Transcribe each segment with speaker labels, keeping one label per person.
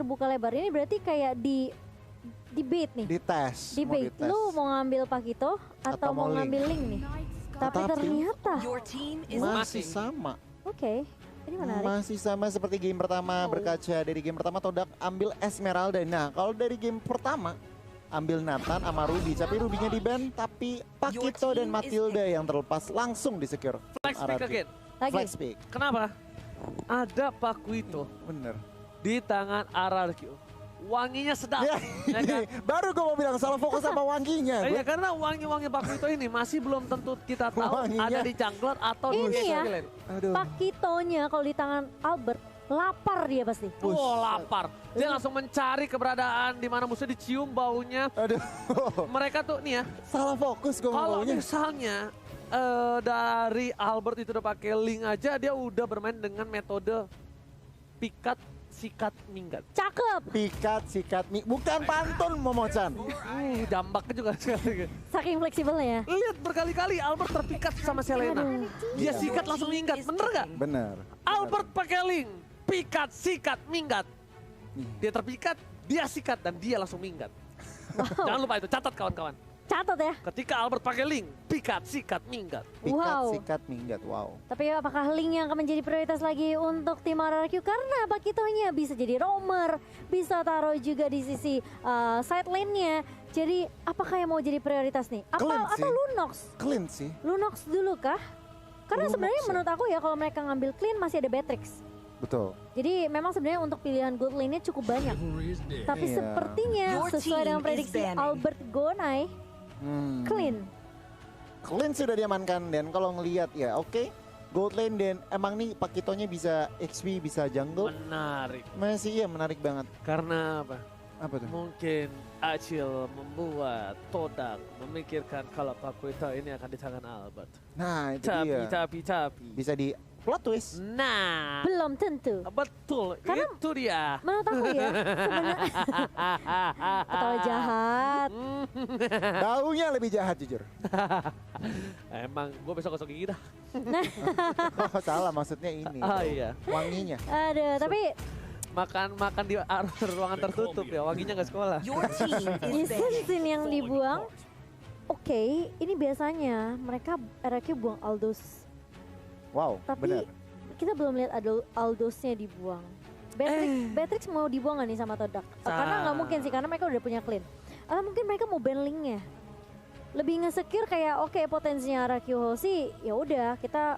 Speaker 1: terbuka lebar. Ini berarti kayak di bait nih.
Speaker 2: Dites.
Speaker 1: Di bait. Lu mau ngambil Pakito atau mau ngambil Link nih? Tapi ternyata
Speaker 2: masih sama.
Speaker 1: Oke, ini menarik.
Speaker 2: Masih sama seperti game pertama. Berkaca dari game pertama Todak ambil Esmeralda. Nah kalau dari game pertama ambil Nathan sama Ruby, tapi Rubynya di ban, tapi Pakito dan Matilda yang terlepas langsung di secure.
Speaker 3: Flex pick again.
Speaker 2: Flex pick.
Speaker 3: Kenapa? Ada Pakito
Speaker 2: Bener.
Speaker 3: di tangan RRQ. Wanginya sedap.
Speaker 2: Ya,
Speaker 3: Ya kan?
Speaker 2: baru gue mau bilang salah fokus sama wanginya.
Speaker 3: Iya karena wangi-wangi Pakito ini masih belum tentu kita tahu
Speaker 2: Wanginya.
Speaker 3: ada di jungler atau di
Speaker 1: Ini ya,
Speaker 3: lane.
Speaker 2: Aduh.
Speaker 1: Pakitonya kalau di tangan Albert, lapar dia pasti.
Speaker 3: Wah lapar. Dia langsung mencari keberadaan di mana musuh dicium baunya.
Speaker 2: Aduh.
Speaker 3: Mereka tuh nih ya.
Speaker 2: Salah fokus gue
Speaker 3: Kalau
Speaker 2: maunya.
Speaker 3: misalnya dari Albert itu udah pakai Link aja, dia udah bermain dengan metode pikat, sikat, minggat.
Speaker 1: Cakep.
Speaker 2: Pikat, sikat, bukan pantun Momo-chan.
Speaker 3: Jambaknya juga sekali.
Speaker 1: Saking fleksibelnya ya.
Speaker 3: Lihat berkali-kali Albert terpikat sama Selena. Dia sikat langsung minggat, bener gak?
Speaker 2: Bener.
Speaker 3: Albert pakai Link, pikat, sikat, minggat. Dia terpikat, dia sikat dan dia langsung minggat. Jangan lupa itu, catat kawan-kawan.
Speaker 1: Catat ya.
Speaker 3: Ketika Albert pakai Link, pikat, sikat, minggat.
Speaker 2: Pikat,
Speaker 1: Wow.
Speaker 2: sikat, minggat. Wow.
Speaker 1: Tapi apakah Link yang akan menjadi prioritas lagi untuk tim RRQ? Karena Pakitonya bisa jadi roamer, bisa taruh juga di sisi side lane-nya. Jadi apakah yang mau jadi prioritas nih?
Speaker 2: Clean sih.
Speaker 1: Atau Lunox?
Speaker 2: Clean sih.
Speaker 1: Lunox dulu kah? Karena
Speaker 2: Lunox
Speaker 1: sebenarnya
Speaker 2: ya.
Speaker 1: menurut aku ya kalau mereka ngambil clean masih ada Beatrix.
Speaker 2: Betul.
Speaker 1: Jadi memang sebenarnya untuk pilihan good lane-nya cukup banyak. Tapi
Speaker 2: Iya.
Speaker 1: sepertinya sesuai dengan prediksi Albert Gonai, clean.
Speaker 2: Clean sudah diamankan dan kalau ngelihat ya oke. Gold lane dan emang nih Pakitonya bisa XP, bisa jungle.
Speaker 3: Menarik.
Speaker 2: Masih iya menarik banget.
Speaker 3: Karena apa?
Speaker 2: Apa tuh?
Speaker 3: Mungkin Acil membuat Todak memikirkan kalau Pakito ini akan di tangan Albert.
Speaker 2: Nah itu dia.
Speaker 3: Tapi.
Speaker 2: Bisa di plot twist.
Speaker 3: Nah,
Speaker 1: Belum tentu.
Speaker 3: betul.
Speaker 1: Karena-
Speaker 3: Itu dia.
Speaker 1: Menurut aku ya, sebenarnya ketawa jahat.
Speaker 2: Baunya lebih jahat jujur.
Speaker 3: Emang gue besok gosok gigi dah.
Speaker 2: Oh, salah maksudnya ini.
Speaker 3: Ah iya.
Speaker 2: Wanginya.
Speaker 1: Aduh, tapi
Speaker 3: Makan di ruangan tertutup ya, wanginya nggak sekolah.
Speaker 1: Sin yang dibuang. Oke, ini biasanya mereka RRQ buang Aldous.
Speaker 2: Wow,
Speaker 1: Tapi
Speaker 2: benar.
Speaker 1: kita belum lihat Aldous-nya dibuang. Beatrix mau dibuang gak nih sama Todak? Karena nggak mungkin sih, karena mereka udah punya clean. Atau mungkin mereka mau ban Link-nya. Lebih nge-secure kayak oke potensinya RRQ Hoshi, ya udah kita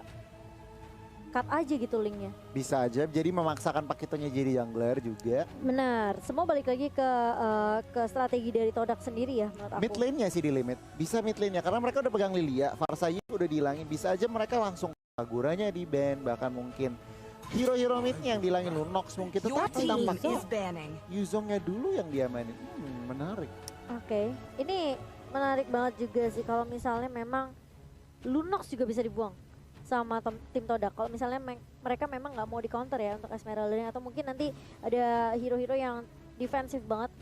Speaker 1: cut aja gitu Link-nya.
Speaker 2: Bisa aja jadi memaksakan Pakitonya jadi jungler juga.
Speaker 1: Benar, semua balik lagi ke strategi dari Todak sendiri ya menurut aku.
Speaker 2: Mid lane-nya sih di limit. Bisa mid lane-nya karena mereka udah pegang Lilia, Varsayi udah dihilangin. Bisa aja mereka langsung Aguranya di ban, bahkan mungkin hero-hero midnya yang dihilangin, Lunox mungkin. Tetapi tampaknya Yuzongnya dulu yang diamanin. Menarik.
Speaker 1: Oke, ini menarik banget juga sih kalau misalnya memang Lunox juga bisa dibuang sama tim Todak. Kalau misalnya mereka memang nggak mau di counter ya untuk Esmeralda, atau mungkin nanti ada hero-hero yang defensif banget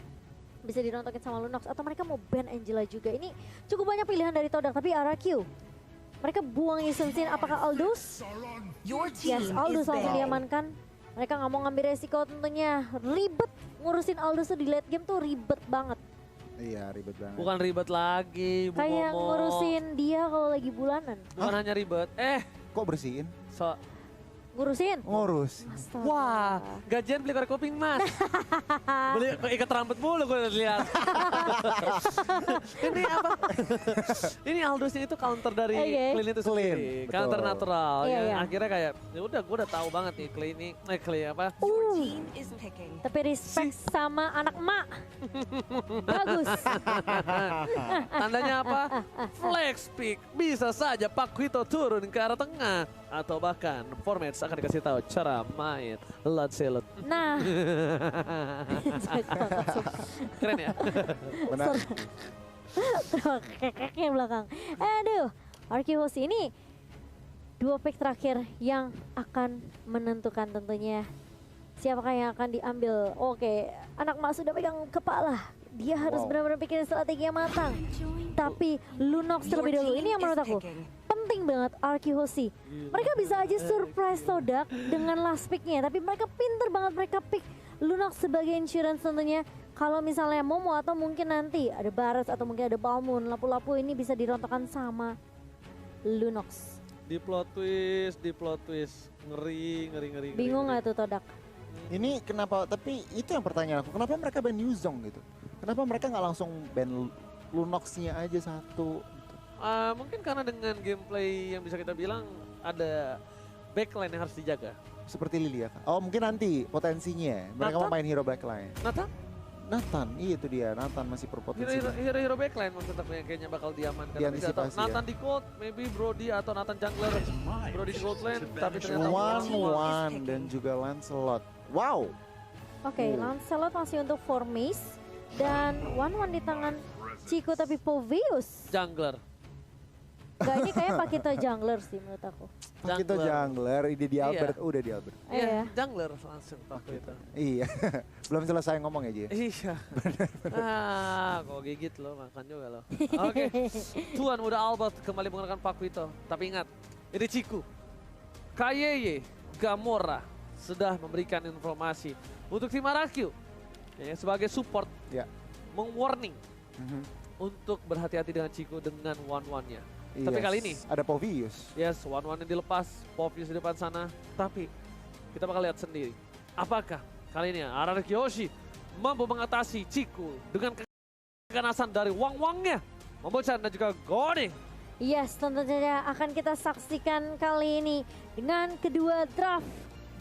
Speaker 1: bisa dirontokin sama Lunox, atau mereka mau ban Angela juga. Ini cukup banyak pilihan dari Todak, tapi RRQ mereka buang Sin. Apakah Aldous? Yes, Aldous langsung diamankan. Mereka nggak mau ngambil resiko tentunya. Ribet ngurusin Aldous tuh di late game tuh ribet banget.
Speaker 2: Iya ribet banget.
Speaker 3: Bukan ribet lagi, Bu
Speaker 1: Kayak
Speaker 3: Momo.
Speaker 1: ngurusin dia kalau lagi bulanan.
Speaker 3: Bukan hanya ribet.
Speaker 2: Kok bersihin?
Speaker 1: Ngurusin?
Speaker 2: Ngurus.
Speaker 1: Astaga.
Speaker 3: Wah, gajian beli korek kuping mas. Beli ikat rambut mulu gue lihat. Ini apa? Ini Aldous itu counter dari
Speaker 1: Oke.
Speaker 3: Clean itu sendiri.
Speaker 2: Clean,
Speaker 3: Counter
Speaker 2: betul.
Speaker 3: natural.
Speaker 1: Iya,
Speaker 3: Yang
Speaker 1: iya.
Speaker 3: akhirnya kayak, ya udah gue udah tahu banget nih Clean ini, Clean apa?
Speaker 1: Tapi respect sama anak emak. Bagus.
Speaker 3: Tandanya apa? Flex pick. Bisa saja Pakito turun ke arah tengah. Atau bahkan Formats akan dikasih tahu cara main Lancelot.
Speaker 1: Nah.
Speaker 3: Keren ya?
Speaker 2: Benar.
Speaker 1: Kekeknya belakang. Aduh. RRQ Hoshi ini 2 pick terakhir yang akan menentukan tentunya siapakah yang akan diambil. Oke, anak emak sudah pegang kepala. Dia harus benar-benar bikin strategi yang matang. Tapi Lunox terlebih dulu. Ini yang menurut aku penting banget RRQ Hoshi. Mereka bisa aja surprise Todak dengan last picknya. Tapi mereka pinter banget, mereka pick Lunox sebagai insurance tentunya. Kalau misalnya Momo atau mungkin nanti ada Baras atau mungkin ada Balmun, lapu-lapu ini bisa dirontokkan sama Lunox.
Speaker 3: Di plot twist. Ngeri.
Speaker 1: Bingung nggak tuh Todak?
Speaker 2: Ini kenapa, tapi itu yang pertanyaan aku, kenapa mereka ban Yuzong gitu? Kenapa mereka nggak langsung ban Lunox-nya aja satu?
Speaker 3: Mungkin karena dengan gameplay yang bisa kita bilang ada backline yang harus dijaga.
Speaker 2: Seperti Lilia kan? Oh mungkin nanti potensinya, mereka mau main hero backline. Nathan, iya itu dia, Nathan masih berpotensi.
Speaker 3: Hero backline maksudnya kayaknya bakal diamankan.
Speaker 2: Diantisipasi
Speaker 3: Nathan di gold, maybe Brody atau Nathan jungler. Brody di gold lane, tapi ternyata
Speaker 2: One dan juga Lancelot. Wow.
Speaker 1: Oke, Lancelot masih untuk Formis dan One di tangan Chico tapi Povius.
Speaker 3: jungler.
Speaker 1: Enggak, ini kayak Pakito jungler sih menurut aku.
Speaker 2: Kita jungler, ide di Albert, udah di Albert.
Speaker 3: Iya, jungler langsung Paku itu.
Speaker 2: Iya, belum selesai ngomong ya Ji.
Speaker 3: Iya. Kok gigit lo, makan juga lo. Oke, Tuan muda Albert kembali menggunakan Paku itu. Tapi ingat, ini Ciku, Kayeye, Gamora sudah memberikan informasi untuk tim Arakyu ya, sebagai support, meng-warning untuk berhati-hati dengan Ciku dengan one-one-nya. Tapi kali ini
Speaker 2: ada Povius.
Speaker 3: Yes, one-one yang dilepas, Povius di depan sana. Tapi kita bakal lihat sendiri. Apakah kali ini Araki Hoshi mampu mengatasi Ciku dengan keganasan dari Wang-Wangnya, Momochan dan juga Goni.
Speaker 1: Yes, tentu saja akan kita saksikan kali ini dengan kedua draft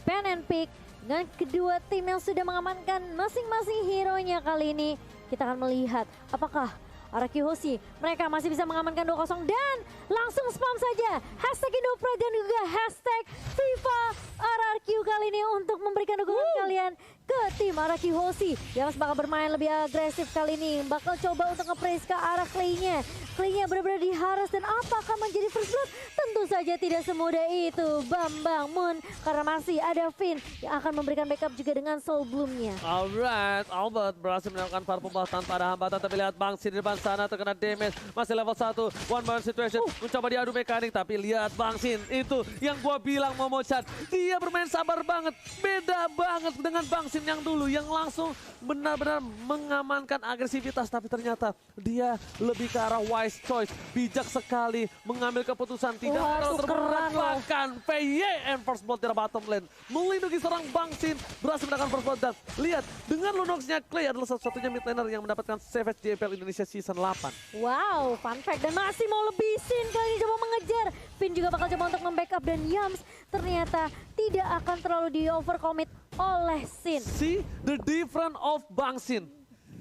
Speaker 1: ban and pick, dengan kedua tim yang sudah mengamankan masing-masing hero-nya kali ini. Kita akan melihat apakah Araki Hoshi mereka masih bisa mengamankan 2-0 dan langsung spam saja hashtag Indopra dan juga hashtag FIFA RRQ kali ini untuk memberikan dukungan kalian ke tim Araki Hoshi yang bakal bermain lebih agresif kali ini, bakal coba untuk nge-praise ke arah Clay-nya. Clay-nya benar-benar diharas dan apakah menjadi first blood? Tentu saja tidak semudah itu Bambang Moon karena masih ada Finn yang akan memberikan backup juga dengan Soul Bloom-nya.
Speaker 3: Alright, Albert berhasil melakukan purple buff tanpa ada hambatan, tapi lihat Bangsin di depan sana terkena damage, masih level 1, one man situation, mencoba diadu mekanik, tapi lihat Bangsin itu yang gua bilang Momochan, dia bermain sabar banget, beda banget dengan Bangsin yang dulu yang langsung benar-benar mengamankan agresivitas, tapi ternyata dia lebih ke arah wise choice, bijak sekali mengambil keputusan, tidak terlalu terberangkan PY and first blood dari bottom lane, melindungi seorang Bangsin, berhasil mendapatkan first blood dan lihat dengan Lunox-nya Clay adalah satu-satunya mid laner yang mendapatkan Savage di EPL Indonesia Season 8.
Speaker 1: Wow, fun fact dan masih mau lebih Sin kali ini coba mengejar. Finn juga bakal coba untuk membackup dan Yams ternyata tidak akan terlalu di overcommit oleh Sin.
Speaker 3: See the difference of Bangsin.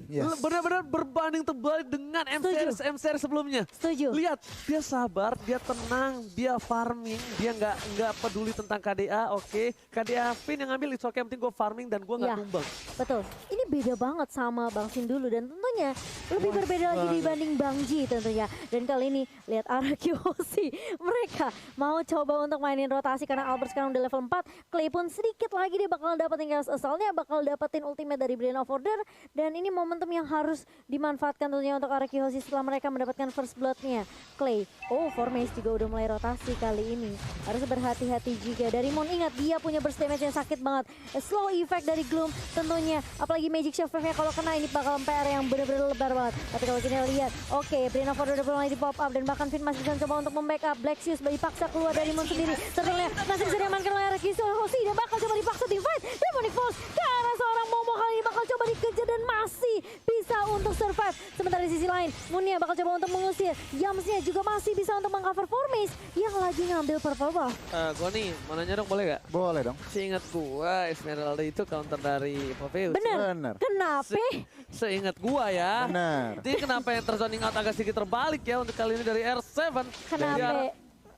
Speaker 3: Benar-benar berbanding terbalik dengan M-Series sebelumnya.
Speaker 1: Setuju.
Speaker 3: Lihat, dia sabar, dia tenang, dia farming, dia nggak peduli tentang KDA, oke. KDA Finn yang ngambil, it's okay, yang penting gue farming dan gue nggak tumbang.
Speaker 1: Betul, ini beda banget sama Bang Sin dulu dan tentunya lebih berbeda lagi dibanding Bang Ji tentunya. Dan kali ini lihat Araki Hoshi, mereka mau coba untuk mainin rotasi karena Albert sekarang udah level 4. Clay pun sedikit lagi dia bakal dapetin Chaos Assault-nya, bakal dapetin ultimate dari Brain of Order dan ini momentum yang harus dimanfaatkan tentunya untuk Araki Hoshi setelah mereka mendapatkan first blood-nya. Clay, Formace juga udah mulai rotasi kali ini. Harus berhati-hati juga. Dari Mon, ingat dia punya burst damage yang sakit banget. Slow effect dari Gloom tentunya. Apalagi Magic Shield Wave-nya kalau kena ini bakal PR yang benar-benar lebar banget. Tapi kalau kita lihat, oke, Brain of Order udah mulai di pop up dan bahkan Finn masih bisa coba untuk membackup. Black Shoes dipaksa keluar dari Mon sendiri. Terlihat masih bisa diamankan oleh Araki Hoshi dan bakal coba dipaksa tim fight. Demonic Force ke arah seorang Momo kali ini bakal coba dikejar dan masih bisa untuk survive. Sementara di sisi lain, Munia bakal coba untuk mengusir. Yamsnya juga masih bisa untuk mengcover Formace yang lagi ngambil purple buff.
Speaker 3: Gue nih, mau nanya dong, boleh gak?
Speaker 2: Boleh dong.
Speaker 3: Seingat gua, Esmeralda itu counter dari Poveus.
Speaker 1: Bener. Kenapa?
Speaker 3: Seingat gua ya.
Speaker 2: Bener.
Speaker 3: Jadi kenapa yang terzoning out agak sedikit terbalik ya untuk kali ini dari R7.
Speaker 1: Kenapa?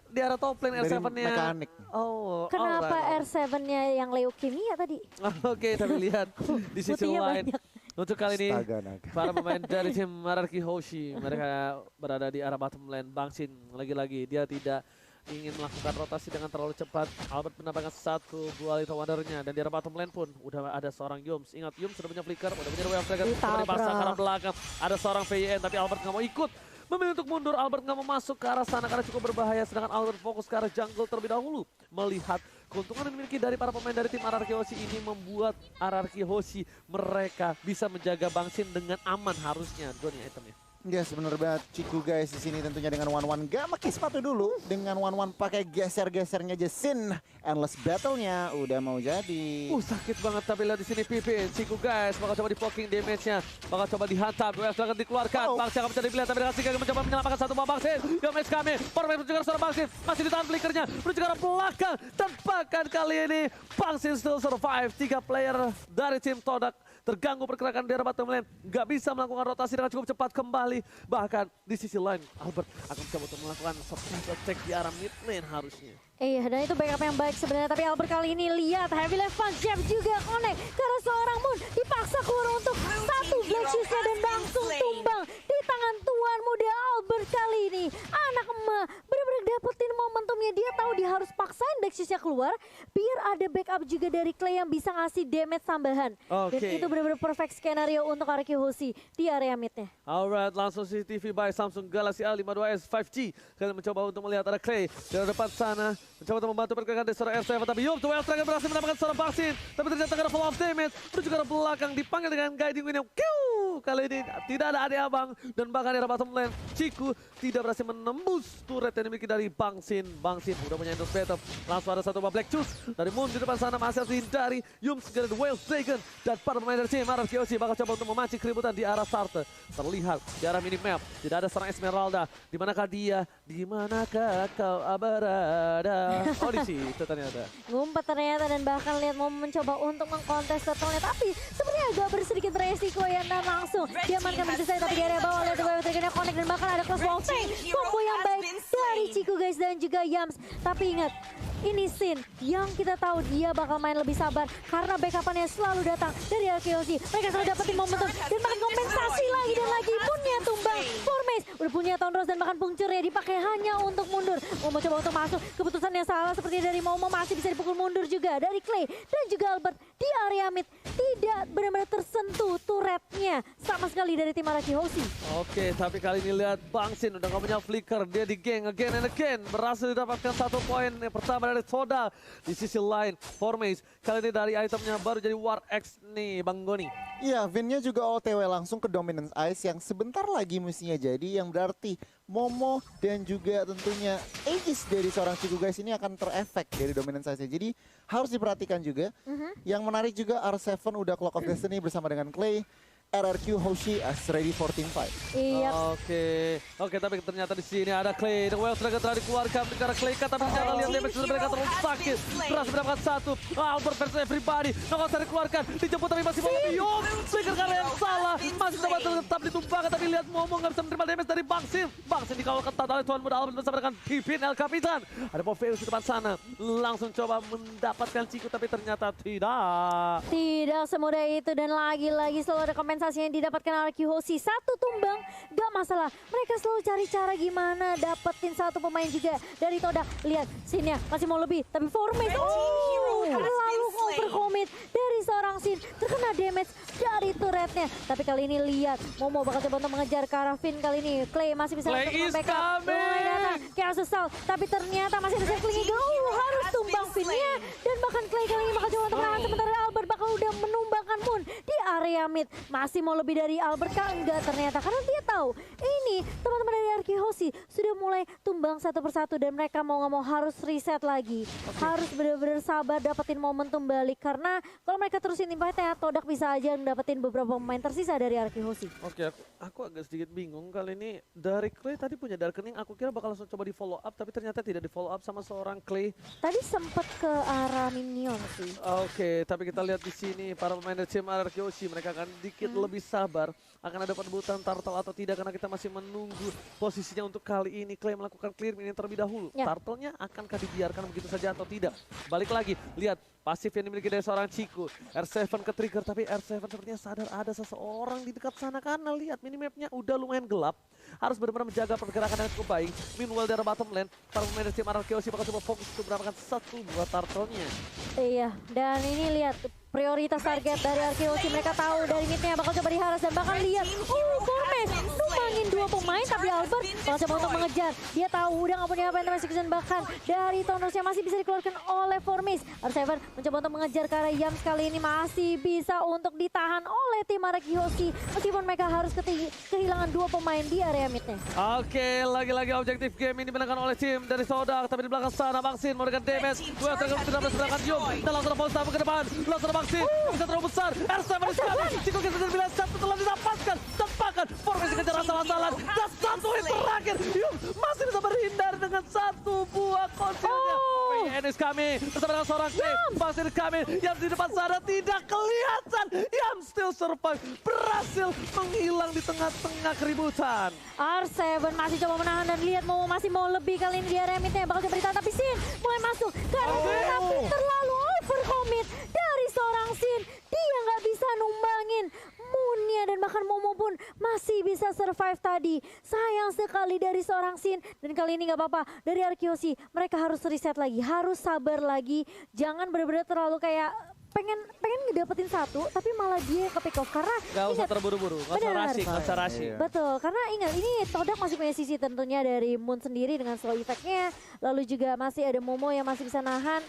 Speaker 3: Di arah top lane
Speaker 2: Dari
Speaker 3: R7-nya.
Speaker 2: mekanik.
Speaker 3: Oh,
Speaker 1: Kenapa
Speaker 3: alright.
Speaker 1: R7-nya yang leukemia tadi?
Speaker 3: Oke, tapi lihat di sisi
Speaker 1: Putihnya
Speaker 3: lain.
Speaker 1: banyak.
Speaker 3: Untuk kali ini,
Speaker 2: Naga.
Speaker 3: para pemain dari tim Araki Hoshi, mereka berada di arah bottom lane. Bangsin, lagi-lagi dia tidak ingin melakukan rotasi dengan terlalu cepat. Albert mendapatkan satu Duality Wandernya dan di arah bottom lane pun udah ada seorang Yums. Ingat, Yums sudah punya flicker, udah punya Way of Dragon, seperti dipaksa karena belakang. Ada seorang VYN tapi Albert nggak mau ikut. Memilih untuk mundur, Albert nggak mau masuk ke arah sana karena cukup berbahaya. Sedangkan Albert fokus ke arah jungle terlebih dahulu. Melihat keuntungan yang dimiliki dari para pemain dari tim RRQ Hoshi ini membuat RRQ Hoshi mereka bisa menjaga Bangsin dengan aman harusnya dunia itemnya.
Speaker 2: Yes, bener banget. Ciku guys di sini tentunya dengan one-one gak pakai sepatu dulu, dengan one-one pakai geser-gesernya aja Sin. Endless battle-nya udah mau jadi.
Speaker 3: Sakit banget tapi lihat di sini Pipi. Ciku guys bakal coba di poking damage-nya, bakal coba dihantam. Duel akan dikeluarkan. Bangsin akan mencari pilihan tapi dengan Sika mencoba menyelamatkan satu buah Bangsin. Yomes kami, Formate menuju ke seorang Bangsin, masih ditahan flickernya, menuju ke arah belakang. Tempakan kali ini Bangsin still survive. 3 player dari tim Todak terganggu pergerakan di arah bottom lane, nggak bisa melakukan rotasi dengan cukup cepat kembali. Bahkan di sisi lain, Albert akan mencoba untuk melakukan surprise attack di arah mid lane harusnya.
Speaker 1: Iya, dan itu backup yang baik sebenarnya. Tapi Albert kali ini lihat Heavy Left Punch Jab juga connect. Karena seorang Moon dipaksa keluar untuk satu Black Shoes-nya dan langsung tumbang di tangan tuan muda Albert kali ini. Anak emak benar-benar dapetin momentumnya. Dia tahu dia harus paksain Black Shoes-nya keluar biar ada backup juga dari Clay yang bisa ngasih damage tambahan. Dan itu benar-benar perfect skenario untuk RRQ Hoshi di area midnya.
Speaker 3: Alright, langsung CCTV by Samsung Galaxy A52s 5G. Kalian mencoba untuk melihat ada Clay dari depan sana. Mencoba untuk membantu pergerakan dari seorang R7, tapi Yup, Duel Striker berhasil mendapatkan seorang Bangsin. Tapi ternyata ada follow up damage, menuju ke arah belakang, dipanggil dengan Guiding Wind yang kali ini tidak ada adik abang. Dan bahkan di arah bottom lane, Ciku tidak berhasil menembus turret yang dimiliki dari Bangsin. Bangsin udah punya endless battle. Langsung ada satu Black Shoes dari Moon di depan sana, masih harus dihindari. Yum segera Duel Dragon dan para pemain dari tim RRQ Hoshi bakal coba untuk memancing keributan di arah starter. Terlihat di arah minimap, tidak ada seorang Esmeralda. Di manakah dia? Di manakah kau berada? Oh di situ ternyata.
Speaker 1: Ngumpet ternyata dan bahkan lihat mau mencoba untuk mengkontes turtle-nya. Tapi sebenarnya agak bersedikit beresiko ya. Dan langsung diamankan begitu saja. Tapi di area bawah lihat Duel Dragon-nya connect. Dan bahkan ada cross wall tank. Combo yang baik dari Ciku guys dan juga Yams. Tapi ingat, ini Sin yang kita tahu dia bakal main lebih sabar. Karena backup-nya selalu datang dari RRQ Hoshi. Mereka selalu dapetin momentum. Dan bahkan kompensasi lagi dan lagi. Moonnya tumbang. Formate udah punya Tondros dan bahkan Puncture-nya dipakai hanya untuk mundur. Mau coba untuk masuk. Keputusan yang salah seperti dari Momo masih bisa dipukul mundur juga dari Clay dan juga Albert di area mid. Tidak benar-benar tersentuh turretnya sama sekali dari tim RRQ Hoshi.
Speaker 3: Oke, tapi kali ini lihat Bangsin udah gak punya flicker. Dia di geng again and again. Berhasil didapatkan 1 poin yang pertama dari Toda. Di sisi lain, Formace kali ini dari itemnya baru jadi War X nih Bang Goni.
Speaker 2: Iya, Vinnya juga OTW langsung ke Dominance Ice yang sebentar lagi mestinya jadi, yang berarti Momo dan juga tentunya Aegis dari seorang Ciku guys ini akan terefek dari Dominance Ice-nya. Jadi harus diperhatikan juga. Yang menarik juga R7 udah Clock of Destiny bersama dengan Clay. RRQ Hoshi as ready for team fight.
Speaker 1: Iya.
Speaker 3: Oke, tapi ternyata di sini ada Clay. The Well Dragon telah dikeluarkan karena Clay kata ternyata lihat damage mereka terlalu sakit. Berhasil mendapatkan 1. Albert versus everybody. Nongol saya dikeluarkan, dijemput tapi masih mau Yum. Flicker karena yang salah. Masih dapat tetap ditumpahkan tapi lihat Momo nggak bisa menerima damage dari Bangsin. Bangsin dikawal ketat oleh tuan muda Albert bersama dengan Pipin El Capitan. Ada Morpheus di depan sana. Langsung coba mendapatkan Ciku tapi ternyata tidak.
Speaker 1: Tidak semudah itu dan lagi-lagi selalu ada kompensasi yang didapatkan RRQ Hoshi. 1 tumbang, gak masalah. Mereka selalu cari cara gimana dapetin 1 pemain juga dari Todak. Lihat, Sinnya masih mau lebih, tapi Formate terlalu overcommit dari seorang Sin. Terkena damage dari turretnya. Tapi kali ini lihat, Momo bakal coba untuk mengejar ke arah Finn kali ini. Clay masih bisa
Speaker 3: Clay
Speaker 1: untuk
Speaker 3: is
Speaker 1: backup. Mulai datang, Chaos Assault. Tapi ternyata masih ada Circling Eagle. Harus tumbang Finn-nya. Dan bahkan Clay kali ini bakal coba untuk menahan. Sementara Albert bakal udah menumbangkan Moon di area mid. Masih mau lebih dari Albert kah? Enggak ternyata. Karena dia tahu ini teman-teman dari RRQ Hoshi sudah mulai tumbang satu persatu. Dan mereka mau nggak mau harus reset lagi. Harus benar-benar sabar dapetin momentum balik. Karena kalau mereka terusin impactnya, Todak bisa aja dapetin beberapa pemain tersisa dari RRQ Hoshi.
Speaker 3: Oke, aku agak sedikit bingung kali ini. Dari Clay tadi punya Darkening, aku kira bakal langsung coba di follow up, tapi ternyata tidak di follow up sama seorang Clay.
Speaker 1: Tadi sempat ke arah minion sih.
Speaker 3: Oke, tapi kita lihat di sini para pemain dari tim RRQ Hoshi mereka akan dikit lebih sabar. Akan ada perebutan turtle atau tidak karena kita masih menunggu posisinya untuk kali ini. Clay melakukan clear minion terlebih dahulu. Turtle-nya akankah dibiarkan begitu saja atau tidak? Balik lagi, lihat pasif yang dimiliki dari seorang Ciku. R7 ke trigger tapi R7 sepertinya sadar ada seseorang di dekat sana karena lihat minimapnya udah lumayan gelap. Harus benar-benar menjaga pergerakan yang cukup baik. Meanwhile dari bottom lane, para pemain dari tim RRQ Hoshi bakal coba fokus untuk mendapatkan 1 buah turtle-nya.
Speaker 1: Iya, dan ini lihat prioritas target dari Arkeosi. Mereka tahu dari midnya bakal coba diharas dan bakal lihat. Formes numbangin 2 pemain tapi Albert bakal coba untuk mengejar. Dia tahu udah nggak punya apa-apa execution, bahkan dari Thundersnya masih bisa dikeluarkan oleh Formes. R7 mencoba untuk mengejar ke arah Yams, kali ini masih bisa untuk ditahan oleh tim Arkeosi meskipun mereka harus kehilangan 2 pemain di area midnya.
Speaker 3: Oke, lagi-lagi objektif game ini dimenangkan oleh tim dari Sodak, tapi di belakang sana Bangsin memberikan damage. Dua tergabung sudah berseberangan Yum dan langsung post ke depan. Langsung Bangsin bisa terlalu besar. R7 di sana. Ciko kita terbilang satu telah didapatkan. Tepakan. Formasi kejar asal-asalan. Dan satu hit terakhir. Yum masih bisa berhindar dengan satu buah konsilnya. Enis kami bersama dengan seorang tim. Bangsin kami yang di depan sana tidak kelihatan. Yum still survive. Berhasil menghilang di tengah-tengah keributan.
Speaker 1: R7 masih coba menahan dan lihat masih mau lebih kali ini di area midnya. Bakal coba ditahan tapi Sin mulai masuk karena tapi terlalu overcommit dari seorang Sin. Dia nggak bisa numbangin Moonnya dan bahkan Momo pun masih bisa survive tadi. Sayang sekali dari seorang Sin, dan kali ini nggak apa-apa dari Arkeosi. Mereka harus reset lagi, harus sabar lagi. Jangan benar-benar terlalu kayak pengen ngedapetin satu tapi malah dia ke pick off karena
Speaker 3: Gak usah terburu-buru, gak usah rushing.
Speaker 1: Betul, karena ingat ini Todak masih punya sisi tentunya dari Moon sendiri dengan slow effect-nya, lalu juga masih ada Momo yang masih bisa nahan,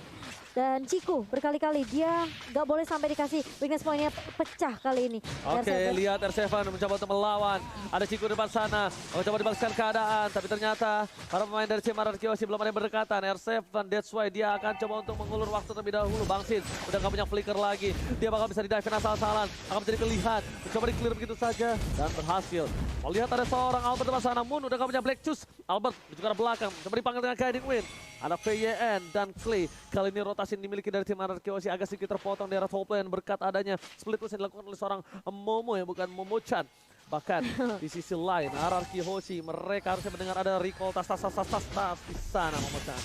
Speaker 1: dan Ciku berkali-kali dia gak boleh sampai dikasih weakness point-nya pecah kali ini.
Speaker 3: Oke, lihat R7 mencoba untuk melawan, ada Ciku di depan sana, mencoba dibalaskan keadaan, tapi ternyata para pemain dari tim Arkeosi belum ada yang berdekatan. R7, that's why dia akan coba untuk mengulur waktu terlebih dahulu. Bangsin udah gak punya flicker lagi, dia bakal bisa di-dive asal-asalan, akan menjadi pilihan, mencoba di-clear begitu saja, dan berhasil. Mau lihat ada seorang Albert di depan sana, Moon udah gak punya Black Juice, Albert juga ke belakang, coba dipanggil dengan Guiding Wind. Ada VYN dan Clay. Kali ini rotasi yang dimiliki dari tim Arkeosi agak sedikit terpotong di arah top lane berkat adanya split push yang dilakukan oleh seorang Momo yang bukan Momo-chan. Bahkan di sisi lain Arkeosi mereka harusnya mendengar ada recall tas di sana Momo-chan.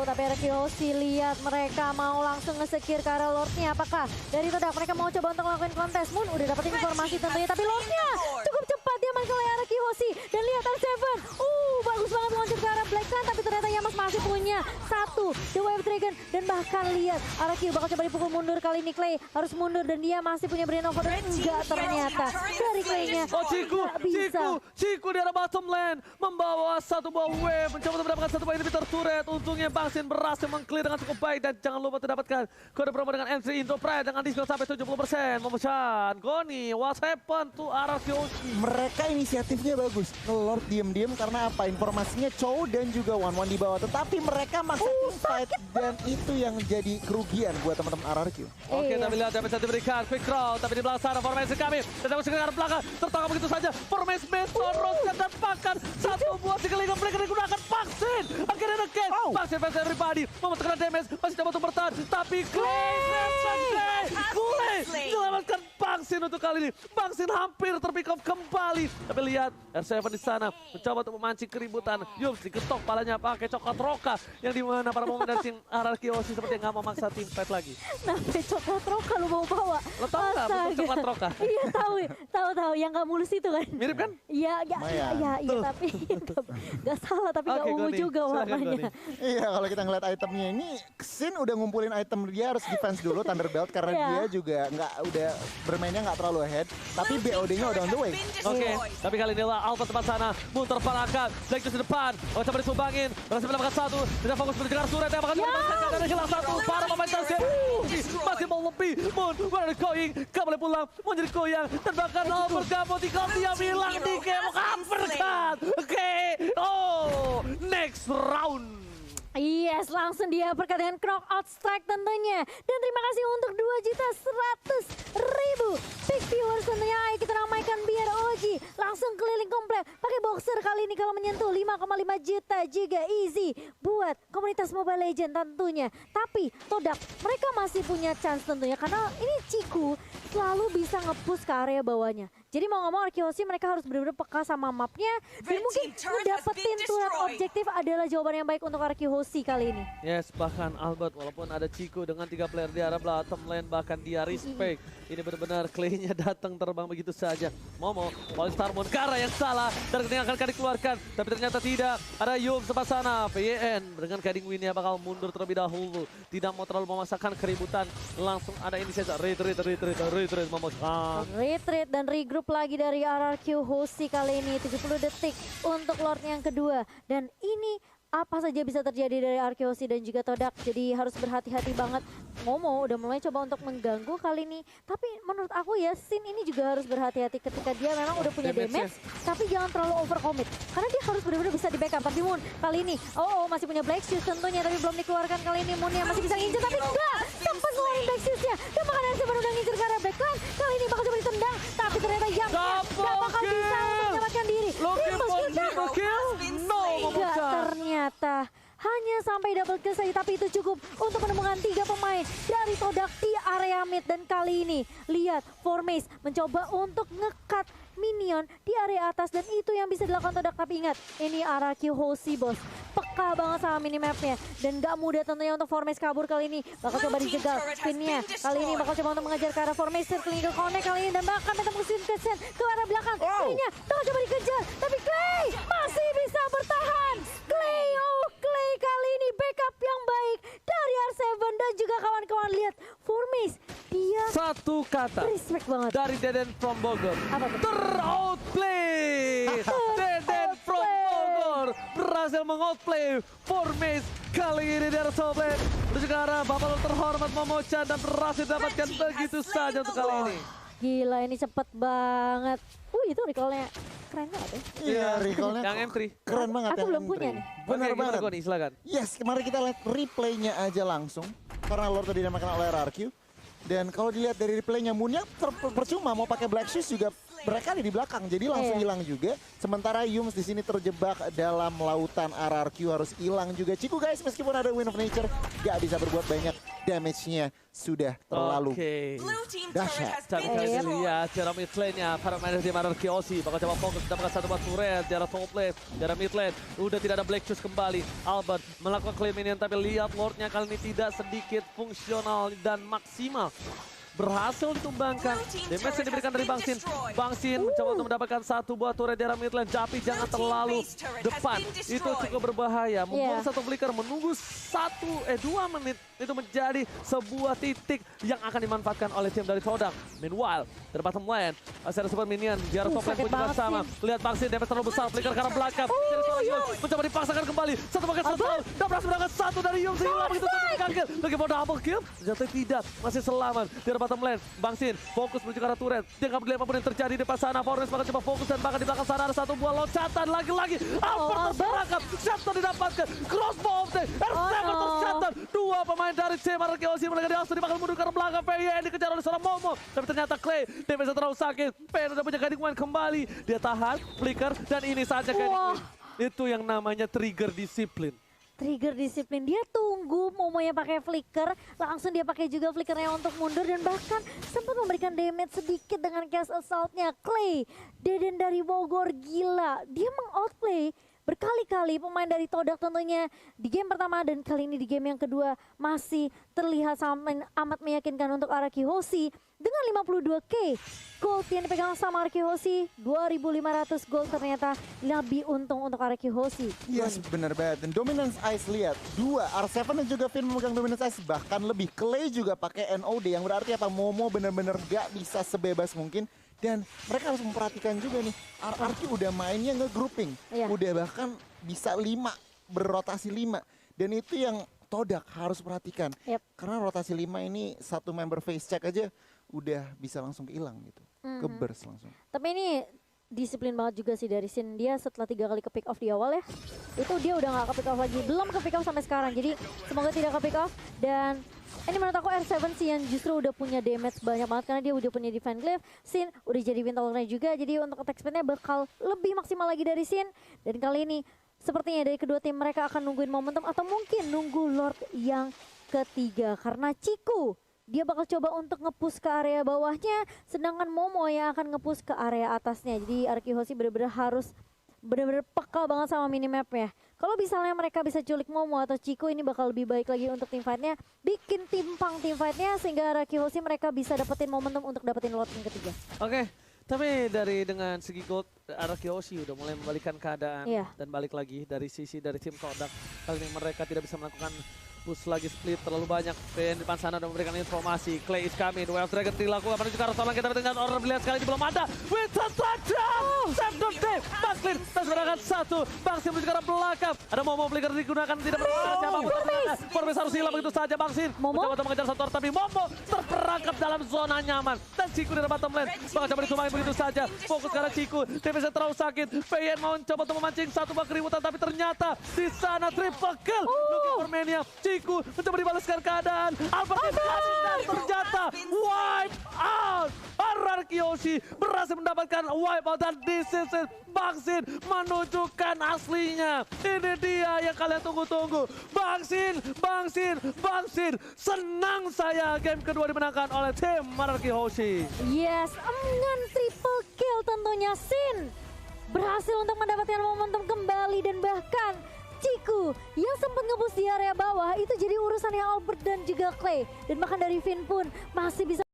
Speaker 1: Tapi Arkeosi lihat mereka mau langsung nge-secure ke arah Lordnya. Apakah dari Todak mereka mau coba untuk ngelakuin kontes? Moon udah dapetin informasi tentunya, tapi Lordnya cukup cepat dia masuk oleh Arkeosi. Dan lihat R7, bagus banget meluncur ke arah Black Sun, tapi ternyata Yamas masih punya satu The Wave Dragon. Dan bahkan lihat Arkeosi bakal coba dipukul mundur, kali ini Clay harus mundur dan dia masih punya Brain of Order. Enggak, ternyata dari Clay-nya
Speaker 3: Ciku di arah bottom lane membawa satu buah wave, mencoba untuk mendapatkan satu buah inhibitor turret. Untungnya Bangsin berhasil meng-clear dengan cukup baik, dan jangan lupa mendapatkan kode promo dengan entry into Pride dengan diskon sampai 70%. Memecan Goni, what happened to Arkeosi?
Speaker 2: Mereka inisiatifnya bagus, ngelord diem-diem karena apa? Informasinya Chow dan juga One di bawah, tetapi mereka maksa fight dan itu yang jadi kerugian buat teman-teman RRQ.
Speaker 3: Oke, tapi lihat damage yang diberikan, quick draw, tapi di belakang sana formasi kami, dan aku sekarang belakang, tertangkap begitu saja, formasi Meson, Roskan dan Pakan, satu buah tiga mereka digunakan Bangsin, akhirnya again, Bangsin fans everybody, membutuhkan damage, masih dapat untuk bertahan, tapi Clay selamatkan Bangsin untuk kali ini. Bangsin hampir terpick off kembali, tapi lihat R7 di sana mencoba untuk memancing keributan. Yums diketok palanya pakai coklat roka, yang dimana para pemain dari tim Arkeosi seperti nggak mau maksa tim fight lagi.
Speaker 1: Sampai coklat roka lu mau bawa?
Speaker 3: Lo tau nggak bentuk coklat roka?
Speaker 1: Iya tahu yang nggak mulus itu kan?
Speaker 3: Mirip kan?
Speaker 1: Iya tapi nggak salah, tapi nggak ungu juga warnanya.
Speaker 2: Iya, kalau kita ngeliat itemnya ini, Xin udah ngumpulin item, dia harus defense dulu Thunderbelt karena dia juga udah bermainnya nggak terlalu ahead, tapi BOD-nya udah on the way.
Speaker 3: Oke, tapi kali ini lah Alpha tempat sana, Moon terpalahkan, Black Juice di depan, coba disumbangin, berhasil mendapatkan satu, tidak fokus mendengar surat yang bakal dilepaskan dan hilang satu, para pemain Chelsea masih mau lebih, Moon, where are you going, gak boleh pulang, mau jadi goyang, dan bahkan Albert gak mau tinggal, dia bilang di game, uppercut, oke, next round.
Speaker 1: Yes, langsung dia dengan knockout strike tentunya. Dan terima kasih untuk 2.100.000 big viewers tentunya. Ayo kita ramaikan biar Oji langsung keliling komplek pakai boxer kali ini kalau menyentuh 5,5 juta juga easy buat komunitas Mobile Legends tentunya. Tapi Todak mereka masih punya chance tentunya karena ini Ciku selalu bisa nge-push ke area bawahnya. Jadi mau nggak mau Arkeosi mereka harus benar-benar peka sama mapnya. Dan mungkin dapetin turret objektif adalah jawaban yang baik untuk Arkeosi kali ini.
Speaker 3: Yes, bahkan Albert walaupun ada Chico dengan 3 player di arah bottom lane, bahkan dia respect. Ini benar-benar Clay-nya datang terbang begitu saja. Momo, Polestar Monkara yang salah dan yang akan dikeluarkan. Tapi ternyata tidak. Ada Yum sebelah sana. PYN dengan Guiding Wind-nya bakal mundur terlebih dahulu. Tidak mau terlalu memaksakan keributan. Langsung ada inisiasi. Retreat memaksakan.
Speaker 1: Retreat dan regroup lagi dari RRQ Hoshi kali ini 70 detik untuk Lord yang kedua. Dan ini apa saja bisa terjadi dari Arkeosi dan juga Todak, jadi harus berhati-hati banget. Momo udah mulai coba untuk mengganggu kali ini, tapi menurut aku ya Sin ini juga harus berhati-hati ketika dia memang udah punya damage, tapi jangan terlalu overcommit karena dia harus benar-benar bisa di backup. Tapi Moon kali ini, masih punya Black Shoes tentunya, tapi belum dikeluarkan kali ini. Moon yang masih bisa ngincer, tapi enggak sempat ngeluarin Black Shoes-nya, dan bahkan Arce baru udah ngincer ke arah backline. Kali ini bakal coba ditendang, tapi ternyata yang gak bakal bisa untuk menyelamatkan diri.
Speaker 3: Triple kill? No,
Speaker 1: Enggak, ternyata hanya sampai double kill saja, tapi itu cukup untuk menemukan 3 pemain dari Todak di area mid. Dan kali ini lihat Formace mencoba untuk ngekat minion di area atas, dan itu yang bisa dilakukan Todak. Tapi ingat, ini RRQ Hoshi bos, peka banget sama minimapnya dan gak mudah tentunya untuk Formace kabur kali ini. Bakal coba dijegal spinnya, kali ini bakal coba untuk mengejar ke arah Formace, circling ke connect kali ini, dan bahkan ketemu Vincent ke arah belakang. Spinnya bakal coba dikejar, tapi Clay masih bisa bertahan. Clay kali ini backup yang baik dari R7 dan juga kawan-kawan. Lihat Formace, dia
Speaker 3: satu kata
Speaker 1: respect banget
Speaker 3: dari Deden from Bogor.
Speaker 1: Apa tuh?
Speaker 3: Ter-outplay! Deden from Bogor berhasil meng-outplay Formace kali ini dari top lane. Menuju ke arah Bapak terhormat Momochan dan berhasil dapatkan begitu saja untuk kali ini.
Speaker 1: Gila, ini cepet banget. Itu recall-nya keren banget ya.
Speaker 2: Iya, recall-nya
Speaker 3: Yang M3.
Speaker 2: keren banget.
Speaker 1: Aku
Speaker 2: yang
Speaker 1: belum
Speaker 2: M3.
Speaker 1: punya nih.
Speaker 2: Benar
Speaker 3: Oke,
Speaker 2: banget.
Speaker 3: Goni, silakan.
Speaker 2: Yes, kemarin kita lihat replaynya aja langsung. Karena Lord tadi dimakan oleh RRQ. Dan kalau dilihat dari replaynya, Moonnya percuma mau pakai Black Shoes juga berkali di belakang. Jadi langsung hilang juga. Sementara Yums di sini terjebak dalam lautan. RRQ harus hilang juga. Ciku guys, meskipun ada Wind of Nature, gak bisa berbuat banyak. Damage-nya sudah terlalu dahsyat.
Speaker 3: Tapi kali ini lihat cara mid lane-nya para pemain dari Arkeosi bakal coba fokus mendapatkan satu buat turret di arah top lane, di arah mid lane. Udah tidak ada Black Shoes kembali. Albert melakukan claim minion, tapi lihat Lord-nya kali ini tidak sedikit fungsional dan maksimal. Berhasil ditumbangkan. Damage yang diberikan dari Bang Sin. Bang Sin mencoba untuk mendapatkan satu buah turret di arah mid lane, tapi jangan terlalu depan. Itu cukup berbahaya. Membuang satu flicker, menunggu 2 menit. Itu menjadi sebuah titik yang akan dimanfaatkan oleh tim dari Todak. Meanwhile, dari bottom lane, masih ada super minion. Di arah top lane pun juga sama. Lihat Bang Sin, damage terlalu besar. Flicker ke arah belakang. Mencoba dipaksakan kembali. Satu pakai satu. Dan berhasil mendapatkan satu dari Yung. Hilang begitu saja. Lagi mau double kill. Ternyata tidak. Masih selamat. Di arah bottom lane, Bang Sin fokus menuju ke arah turret. Dia nggak peduli apapun yang terjadi di depan sana. Forest bakal coba fokus, dan bahkan di belakang sana ada satu buah loncatan lagi-lagi. Albert terperangkap, shutdown didapatkan. Crossbow of the R7 tercatat. 2 pemain dari tim Arkeosi mereka diasur, bakal mundur ke arah belakang. PYN dikejar oleh seorang Momo, tapi ternyata Clay damage terlalu sakit. PYN udah punya Guiding Wind kembali. Dia tahan, flicker, dan ini saja Guiding Wind. Itu yang namanya trigger disiplin.
Speaker 1: Trigger disiplin, dia tunggu Momonya pakai flicker, langsung dia pakai juga flickernya untuk mundur, dan bahkan sempat memberikan damage sedikit dengan cast assault-nya. Clay, Deden dari Bogor, gila, dia meng-outplay berkali-kali pemain dari Todak tentunya di game pertama, dan kali ini di game yang kedua masih terlihat amat meyakinkan untuk RRQ Hoshi dengan 52k gold yang dipegang sama RRQ Hoshi. 2.500 gold ternyata lebih untung untuk RRQ Hoshi.
Speaker 2: Yes, benar banget. Dan Dominance Ice lihat, 2 R7 dan juga Finn memegang Dominance Ice, bahkan lebih. Clay juga pakai NOD, yang berarti apa, Momo benar-benar gak bisa sebebas mungkin. Dan mereka harus memperhatikan juga nih, RRQ udah mainnya nge-grouping. Udah bahkan bisa 5, berrotasi 5. Dan itu yang Todak harus perhatikan. Karena rotasi 5 ini satu member face check aja udah bisa langsung hilang gitu. Ke-burst langsung.
Speaker 1: Tapi ini disiplin banget juga sih dari Sin. Dia setelah 3 kali ke pick off di awal ya, itu dia udah gak ke pick off lagi. Belum ke pick off sampai sekarang. Jadi semoga tidak ke pick off. Dan ini menurut aku R7 sih yang justru udah punya damage banyak banget, karena dia udah punya defense glyph. Sin udah jadi Windtalker juga, jadi untuk attack speednya bakal lebih maksimal lagi dari Sin. Dan kali ini sepertinya dari kedua tim mereka akan nungguin momentum, atau mungkin nunggu Lord yang ketiga, karena Ciku dia bakal coba untuk nge-push ke area bawahnya, sedangkan Momo yang akan nge-push ke area atasnya. Jadi Arkihoshi bener-bener harus bener-bener peka banget sama minimapnya. Kalau misalnya mereka bisa culik Momo atau Chico, ini bakal lebih baik lagi untuk tim fightnya. Bikin timpang tim fightnya sehingga Arkihoshi mereka bisa dapetin momentum untuk dapetin lot yang ketiga.
Speaker 3: Oke, tapi dengan segi gold, Arkihoshi udah mulai membalikkan keadaan dan balik lagi dari tim Kodak. Kali ini mereka tidak bisa melakukan push lagi split terlalu banyak. PN di depan sana udah memberikan informasi. Clay is coming, Wave Dragon dilakukan menuju ke arah Solang. Kita dengan order melihat sekali ini belum ada. With a touchdown! Save the day! Backslid, tes berangkat 1. Bangsin menuju ke arah belakang. Ada Momo Flicker digunakan, tidak bermasalah siapapun. Forbes harus hilang begitu saja Bangsin. Mencoba untuk mengejar satu orang, tapi Momo terperangkap dalam zona nyaman. Dan Ciku di bottom lane. Bakal coba ditumbangin begitu saja. Fokus ke arah Ciku. DPS terlalu sakit. PN mau coba untuk memancing satu buah keributan, tapi ternyata di sana triple kill. Looking for Mania. Ciku mencoba dibalaskan keadaan. Albert dan ternyata wipe out. Arkihoshi berhasil mendapatkan wipe out dan this is it. Bangsin menunjukkan aslinya. Ini dia yang kalian tunggu-tunggu. Bangsin. Senang saya game kedua dimenangkan oleh tim Arkihoshi.
Speaker 1: Yes, dengan triple kill tentunya Sin berhasil untuk mendapatkan momentum kembali dan bahkan Ciku yang sempat ngebus di area bawah itu jadi urusannya Albert dan juga Clay, dan bahkan dari Vin pun masih bisa